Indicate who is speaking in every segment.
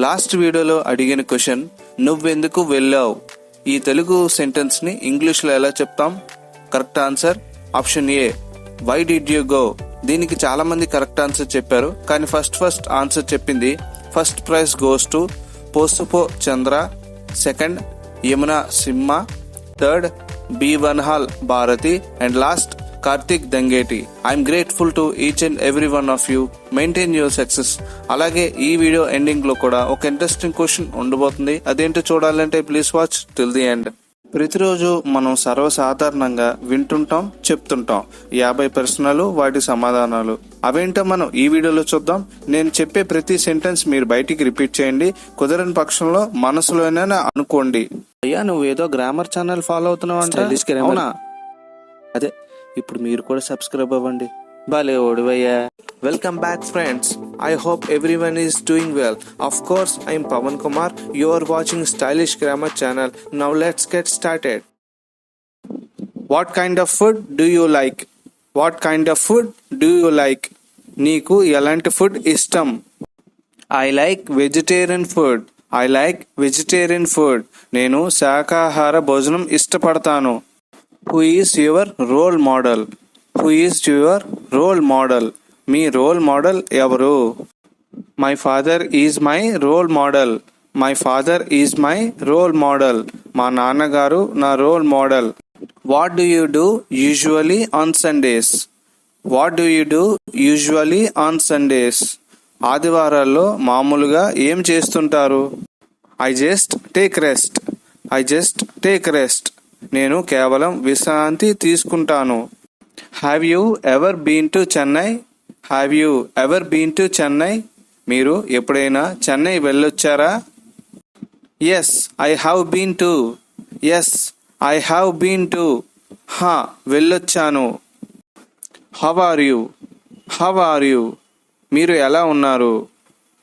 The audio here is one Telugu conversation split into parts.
Speaker 1: లాస్ట్ వీడియోలో అడిగిన క్వశ్చన్ నువ్వెందుకు వెళ్ళావు, ఈ తెలుగు సెంటెన్స్ ని ఇంగ్లీష్ లో ఎలా చెప్తాం? Correct answer option A, why did you go. దీనికి చాలా మంది కరెక్ట్ ఆన్సర్ చెప్పారు, కానీ ఫస్ట్ ఆన్సర్ చెప్పింది first prize goes to Posupo Chandra, second Yamuna Simha, third B వన్హాల్ Bharati and last Karthik Dangeti. I'm grateful to each and every one of you. Maintain your success. అలాగే ఈ వీడియో ఎండింగ్ లో కూడా ఒక ఇంట్రెస్టింగ్ క్వశ్చన్ ఉండబోతుంది. అదేంటో చూడాలంటే please watch till the end. ప్రతిరోజు మనం సర్వసాధారణంగా వింటుంటాం, చెప్తుంటాం 50 ప్రశ్నలు, వాటి సమాధానాలు. అవేంటో మనం ఈ వీడియోలో చూద్దాం. నేను చెప్పే ప్రతి సెంటెన్స్ మీరు బయటికి రిపీట్ చేయండి. కుదరని పక్షంలో మనసులోనే అనుకోండి. అయ్యా నువ్వు ఏదో గ్రామర్ ఛానల్ ఫాలో అవుతున్నావు అంటే, అవునా? అదే ఇప్పుడు మీరు కూడా సబ్స్క్రైబ్ అవ్వండి. భలే ఓడివయ్యా. Welcome back friends. I hope everyone is doing well. Of course, I am Pawan Kumar. You are watching Stylish Grammar channel. Now let's get started. What kind of food do you like? What kind of food do you like? నీకు ఎలాంటి ఫుడ్ ఇష్టం? I like vegetarian food. I like vegetarian food. నేను శాకాహార భోజనం ఇష్టపడతాను. Who is your role model? Who is your role model? మీ రోల్ మోడల్ ఎవరు? My father is my role model. My father is my role model. మా నాన్నగారు నా role model. What do you do usually on Sundays? What do you do usually on Sundays? ఆదివారాల్లో మామూలుగా ఏం చేస్తుంటారు? I just take rest. I just take rest. నేను కేవలం విశ్రాంతి తీసుకుంటాను. Have you ever been to Chennai? Have you ever been to Chennai? మీరు ఎప్పుడైనా Chennai వెళ్ళొచ్చారా? Yes I have been to. Yes I have been to. హా వెళ్ళొచ్చాను. How are you? How are you? మీరు ఎలా ఉన్నారు?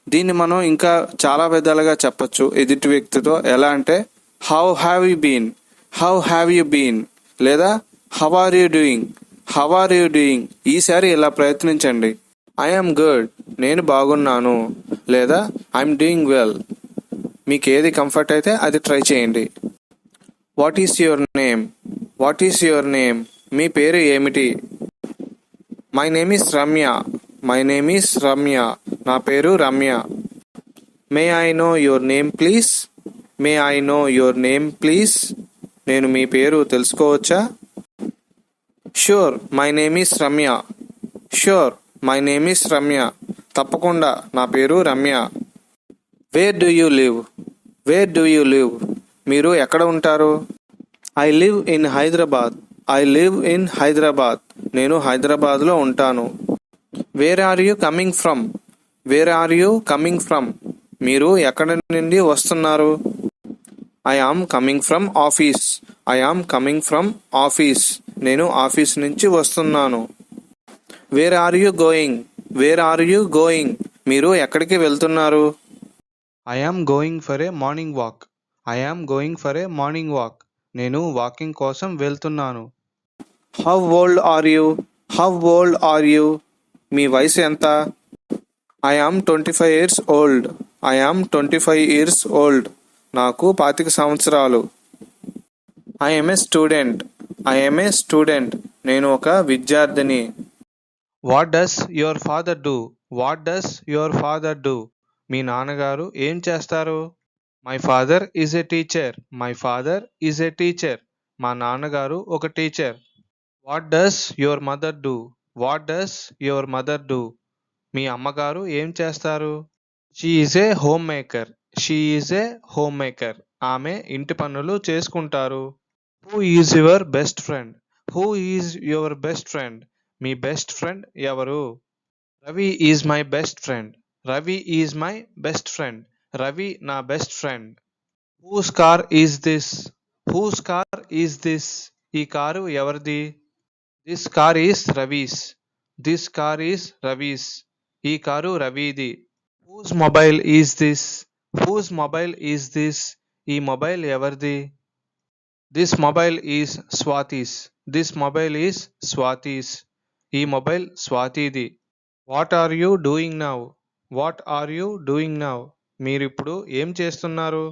Speaker 1: దీన్ని మనం ఇంకా చాలా విధాలుగా చెప్పచ్చు ఎదుటి వ్యక్తితో. ఎలా అంటే how have you been? How have you been? లేదా how are you doing? How are you doing? ఈసారి ఇలా ప్రయత్నించండి. I'm good. నేను బాగున్నాను. లేదా ఐఎమ్ డూయింగ్ వెల్. మీకు ఏది కంఫర్ట్ అయితే అది ట్రై చేయండి. What is your name? What is your name? మీ పేరు ఏమిటి? My name is Ramya. My name is Ramya. నా పేరు Ramya. May I know your name please? May I know your name please? నేను మీ పేరు తెలుసుకోవచ్చా? Sure my name is Ramya. Sure my name is Ramya. తప్పకుండా నా పేరు Ramya. Where do you live? Where do you live? మీరు ఎక్కడ ఉంటారు? I live in Hyderabad. I live in Hyderabad. నేను హైదరాబాద్లో ఉంటాను. Where are you coming from? Where are you coming from? మీరు ఎక్కడి నుండి వస్తున్నారు? I am coming from office. I am coming from office. నేను ఆఫీస్ నుంచి వస్తున్నాను. Where are you going? Where are you going? మీరు ఎక్కడికి వెళ్తున్నారు? I am going for a morning walk. I am going for a morning walk. నేను వాకింగ్ కోసం వెళ్తున్నాను. How old are you? How old are you? మీ వయసు ఎంత? I am 25 years old. I am 25 years old. నాకు 25 సంవత్సరాలు. I am a student. I am a student. నేను ఒక విద్యార్థిని. What does your father do? What does your father do? మీ నాన్నగారు ఏం చేస్తారు? My father is a teacher. My father is a teacher. మా నాన్నగారు ఒక teacher. What does your mother do? What does your mother do? మీ అమ్మగారు ఏం చేస్తారు? She is a homemaker. She is a homemaker. ఆమె ఇంటి పనులు చేసుకుంటారు. Who is your best friend? Who is your best friend? మీ బెస్ట్ ఫ్రెండ్ ఎవరు? Ravi is my best friend. Ravi is my best friend. Ravi నా best friend. Whose car is this? Whose car is this? ఈ కారు ఎవరిది? This car is Ravi's. This car is Ravi's. ఈ కారు రవిది. Whose mobile is this? Who's mobile is this? ఈ మొబైల్ ఎవరిది? This mobile is Swati's. This mobile is Swati's. ఈ మొబైల్ స్వాతిది. What are you doing now? What are you doing now?
Speaker 2: మీరిప్పుడు ఏం చేస్తున్నారు?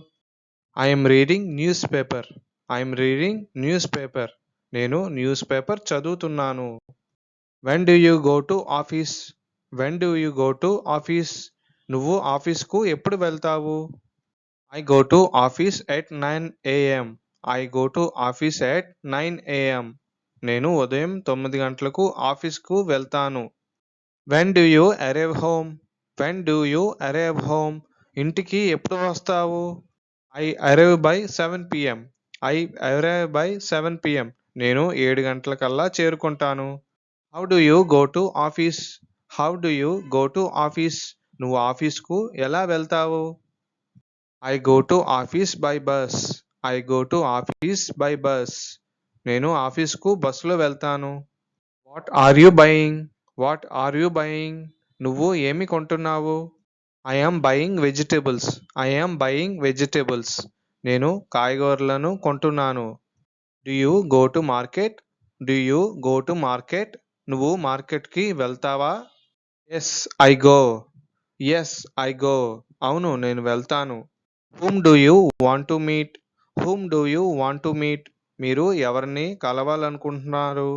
Speaker 2: I'm reading newspaper. I'm reading newspaper. నేను న్యూస్ పేపర్ చదువుతున్నాను. When do you go to office? When do you go to office? నువ్వు ఆఫీస్కు ఎప్పుడు వెళ్తావు? I go to office at 9 AM. I go to office at 9 AM. నేను ఉదయం 9 గంటలకు ఆఫీస్కు వెళ్తాను. When do you arrive home? When do you arrive home? ఇంటికి ఎప్పుడు వస్తావు? I arrive by 7 PM. I arrive by 7 PM. నేను 7 గంటలకల్లా చేరుకుంటాను. How do you go to office? How do you go to office? నువ్వు ఆఫీస్కు ఎలా వెళ్తావు? I go to office by bus. I go to office by bus. నేను ఆఫీస్కు బస్సులో వెళ్తాను. What are you buying? What are you buying? నువ్వు ఏమి కొంటున్నావు? I am buying vegetables. I am buying vegetables. నేను కాయగూరలను కొంటున్నాను. Do you go to market? Do you go to market? నువ్వు మార్కెట్కి వెళ్తావా? Yes I go. Yes I go. అవును నేను వెళ్తాను. Whom do you want to meet? Whom do you want to meet? మీరు ఎవరిని కలవాలనుకుంటున్నారు?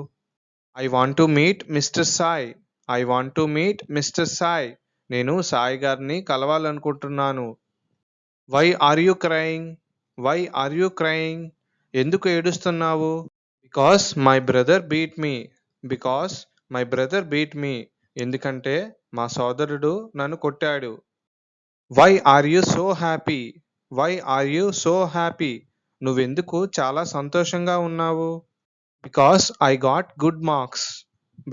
Speaker 2: I want to meet mister Sai. I want to meet mister Sai. నేను సాయి గారిని కలవాలనుకుంటున్నాను. Why are you crying? Why are you crying? ఎందుకు ఏడుస్తున్నావు? Because my brother beat me. Because my brother beat me. ఎందుకంటే మా సోదరుడు నన్ను కొట్టాడు. Why are you so happy? Why are you so happy? నువ్వెందుకు చాలా సంతోషంగా ఉన్నావు? Because I got good marks.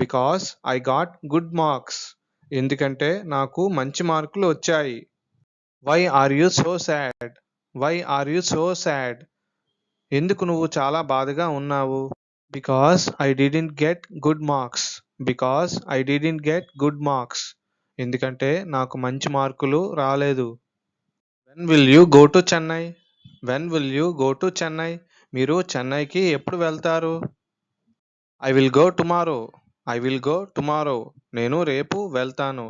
Speaker 2: Because I got good marks. ఎందుకంటే నాకు మంచి మార్కులు వచ్చాయి. Why are you so sad? Why are you so sad? ఎందుకు నువ్వు చాలా బాధగా ఉన్నావు? Because I didn't get good marks. Because I didn't get good marks. ఎందుకంటే నాకు మంచి మార్కులు రాలేదు. When will you go to Chennai? When will you go to Chennai? మీరు చెన్నైకి ఎప్పుడు వెళ్తారు? I will go tomorrow. I will go tomorrow. నేను రేపు వెళ్తాను.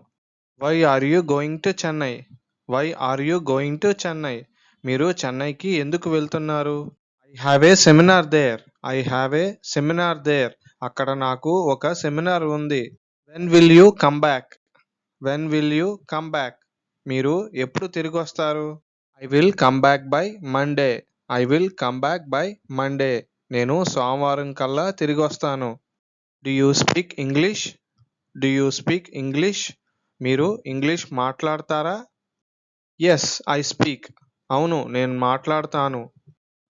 Speaker 2: Why are you going to Chennai? Why are you going to Chennai? మీరు చెన్నైకి ఎందుకు వెళ్తున్నారు? I have a seminar there. I have a seminar there. అక్కడ నాకు ఒక సెమినార్ ఉంది. When will you come back? When will you come back? మీరు ఎప్పుడు తిరిగి వస్తారు? I will come back by Monday. I will come back by Monday. నేను సోమవారం కల్లా తిరిగి వస్తాను. Do you speak English? Do you speak English? మీరు ఇంగ్లీష్ మాట్లాడతారా? Yes I speak. అవును నేను మాట్లాడతాను.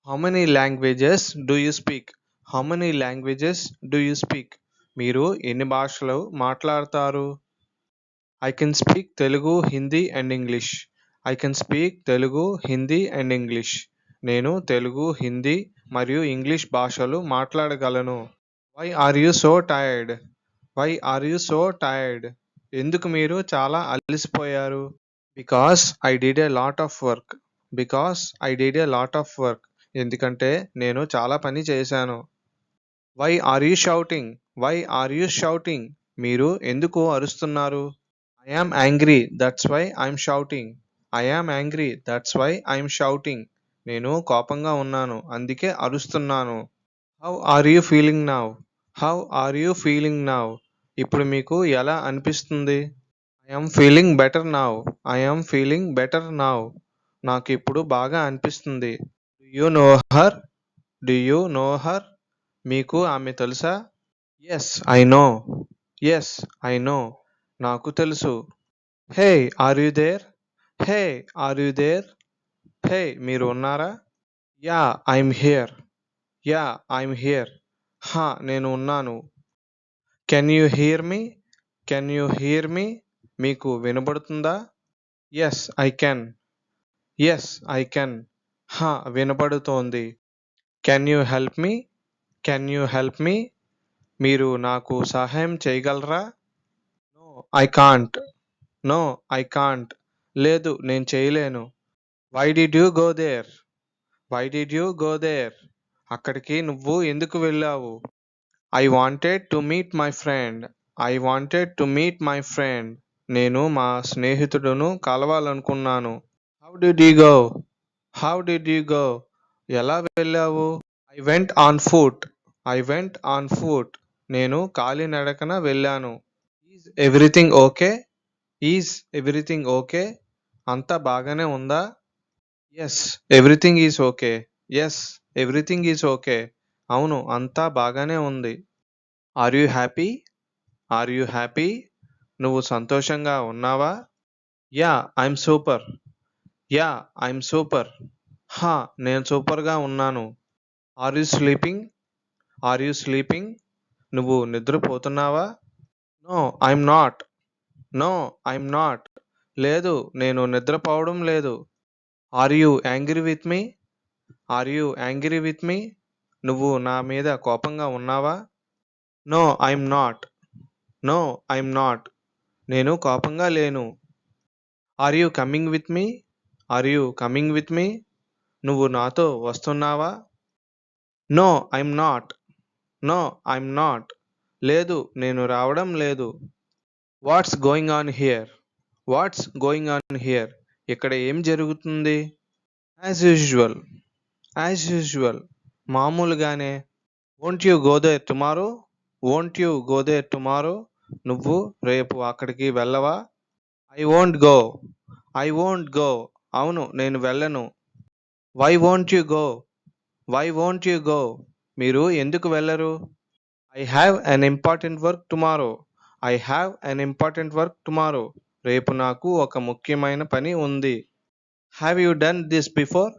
Speaker 2: How many languages do you speak? How many languages do you speak? మీరు ఎన్ని భాషలు మాట్లాడతారు? I can speak Telugu, Hindi and English. I can speak Telugu, Hindi and English. నేను తెలుగు, హిందీ మరియు ఇంగ్లీష్ భాషలు మాట్లాడగలను. Why are you so tired? Why are you so tired? ఎందుకు మీరు చాలా అలసిపోయారు? Because I did a lot of work. Because I did a lot of work. ఎందుకంటే నేను చాలా పని చేశాను. Why are you shouting? Why are you shouting? మీరు ఎందుకు అరుస్తున్నారు? I am angry that's why I'm shouting. I am angry that's why I'm shouting. నేను కోపంగా ఉన్నాను అందుకే అరుస్తున్నాను. How are you feeling now? How are you feeling now? ఇప్పుడు మీకు ఎలా అనిపిస్తుంది? I am feeling better now. I am feeling better now. నాకు ఇప్పుడు బాగా అనిపిస్తుంది. Do you know her? Do you know her? మీకు ఆమె తెలుసా? Yes I know. Yes I know. నాకు తెలుసు. Hey are you there? Hey are you there? హే మీరు ఉన్నారా? Yeah I'm here. Yeah I'm here. హా నేను ఉన్నాను. Can you hear me? Can you hear me? మీకు వినబడుతుందా? Yes I can. Yes I can. హా వినపడుతోంది. Can you help me? Can you help me? మీరు నాకు సహాయం చేయగలరా? No I can't. No I can't. లేదు నేను చేయలేను. Why did you go there? Why did you go there? అక్కడికి నువ్వు ఎందుకు వెళ్ళావు? I wanted to meet my friend. I wanted to meet my friend. నేను మా స్నేహితుడును కలవాలనుకున్నాను. How did you go? How did you go? ఎలా వెళ్ళావు? I went on foot. I went on foot. నేను కాలినడకన వెళ్ళాను. Is everything okay? Is everything okay? అంతా బాగానే ఉందా? Yes everything is okay. Yes everything is okay. అవును అంతా బాగానే ఉంది. Are you happy? Are you happy? నువ్వు సంతోషంగా ఉన్నావా? Yeah I'm super. Yeah I'm super. హా నేను సూపర్గా ఉన్నాను. Are you sleeping? Are you sleeping? నువ్వు నిద్రపోతున్నావా? No I'm not. No I'm not. లేదు నేను నిద్రపోవడం లేదు. Are you angry with me? Are you angry with me? నువ్వు నా మీద కోపంగా ఉన్నావా? No I'm not. No I'm not. నేను కోపంగా లేను. Are you coming with me? Are you coming with me? నువ్వు నాతో వస్తున్నావా? No I'm not. No I'm not. లేదు నేను రావడం లేదు. What's going on here? What's going on here? ఇక్కడ ఏం జరుగుతుంది? As usual. As usual. మామూలుగానే. Won't you go there tomorrow? Won't you go there tomorrow? నువ్వు రేపు అక్కడికి వెళ్ళవా? I won't go. I won't go. అవును నేను వెళ్ళను. Why won't you go? Why won't you go? మీరు ఎందుకు వెళ్ళరు? I have an important work tomorrow. I have an important work tomorrow. రేపు నాకు ఒక ముఖ్యమైన పని ఉంది. Have you done this before?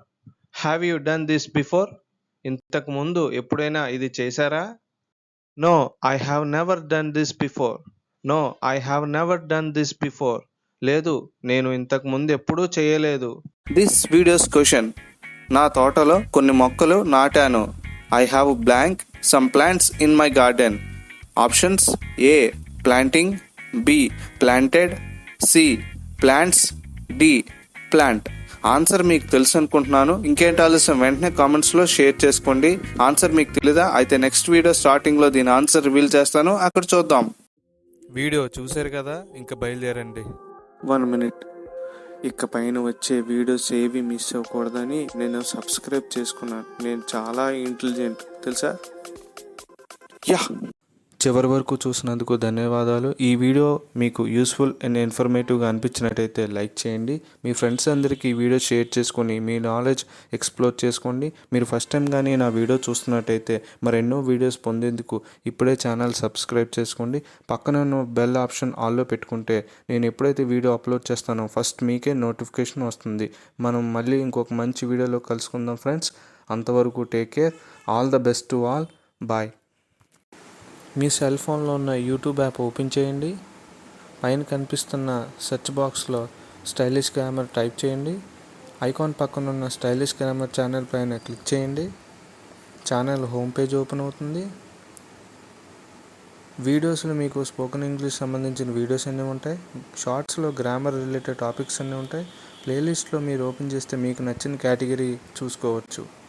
Speaker 2: Have you done this before? ఇంతకు ముందు ఎప్పుడైనా ఇది చేశారా? No I have never done this before. No I have never done this before. లేదు నేను ఇంతకు ముందు ఎప్పుడూ చేయలేదు.
Speaker 1: This video's question. నా తోటలో కొన్ని మొక్కలు నాటాను. I have blank some plants in my garden. Options A planting, B planted, C plants, D plant. Answer మీకు తెలుసు అనుకుంటున్నాను. ఇంకేంటి ఆలస్యం, వెంటనే కామెంట్స్లో షేర్ చేసుకోండి. ఆన్సర్ మీకు తెలీదా? అయితే నెక్స్ట్ వీడియో స్టార్టింగ్లో దీని ఆన్సర్ రివీల్ చేస్తాను, అక్కడ చూద్దాం.
Speaker 2: వీడియో చూశారు కదా, ఇంకా బయలుదేరండి.
Speaker 1: 1 minute. ఇక పైన వచ్చే వీడియోస్ ఏవి మిస్ అవ్వకూడదని నేను సబ్స్క్రైబ్ చేసుకున్నాను. నేను చాలా ఇంటెలిజెంట్ తెలుసా? యా. చివరి వరకు చూసినందుకు ధన్యవాదాలు. ఈ వీడియో మీకు యూస్ఫుల్ అండ్ ఇన్ఫర్మేటివ్గా అనిపించినట్టయితే లైక్ చేయండి. మీ ఫ్రెండ్స్ అందరికీ ఈ వీడియో షేర్ చేసుకొని మీ నాలెడ్జ్ ఎక్స్ప్లోర్ చేసుకోండి. మీరు ఫస్ట్ టైం కానీ నా వీడియో చూస్తున్నట్టయితే మరెన్నో వీడియోస్ పొందేందుకు ఇప్పుడే ఛానల్ సబ్స్క్రైబ్ చేసుకోండి. పక్కన ఉన్న బెల్ ఆప్షన్ ఆల్లో పెట్టుకుంటే నేను ఎప్పుడైతే వీడియో అప్లోడ్ చేస్తానో ఫస్ట్ మీకే నోటిఫికేషన్ వస్తుంది. మనం మళ్ళీ ఇంకొక మంచి వీడియోలో కలుసుకుందాం ఫ్రెండ్స్. అంతవరకు take care. All the best to all. Bye. మీ సెల్ ఫోన్లో ఉన్న యూట్యూబ్ యాప్ ఓపెన్ చేయండి. పైన కనిపిస్తున్న సెర్చ్ బాక్స్లో స్టైలిష్ గ్రామర్ టైప్ చేయండి. ఐకాన్ పక్కన ఉన్న స్టైలిష్ గ్రామర్ ఛానల్ పైన క్లిక్ చేయండి. ఛానల్ హోమ్ పేజ్ ఓపెన్ అవుతుంది. వీడియోస్లో మీకు స్పోకెన్ ఇంగ్లీష్ సంబంధించిన వీడియోస్ అన్నీ ఉంటాయి. షార్ట్స్లో గ్రామర్ రిలేటెడ్ టాపిక్స్ అన్నీ ఉంటాయి. ప్లేలిస్ట్లో మీరు ఓపెన్ చేస్తే మీకు నచ్చిన కేటగిరీ చూసుకోవచ్చు.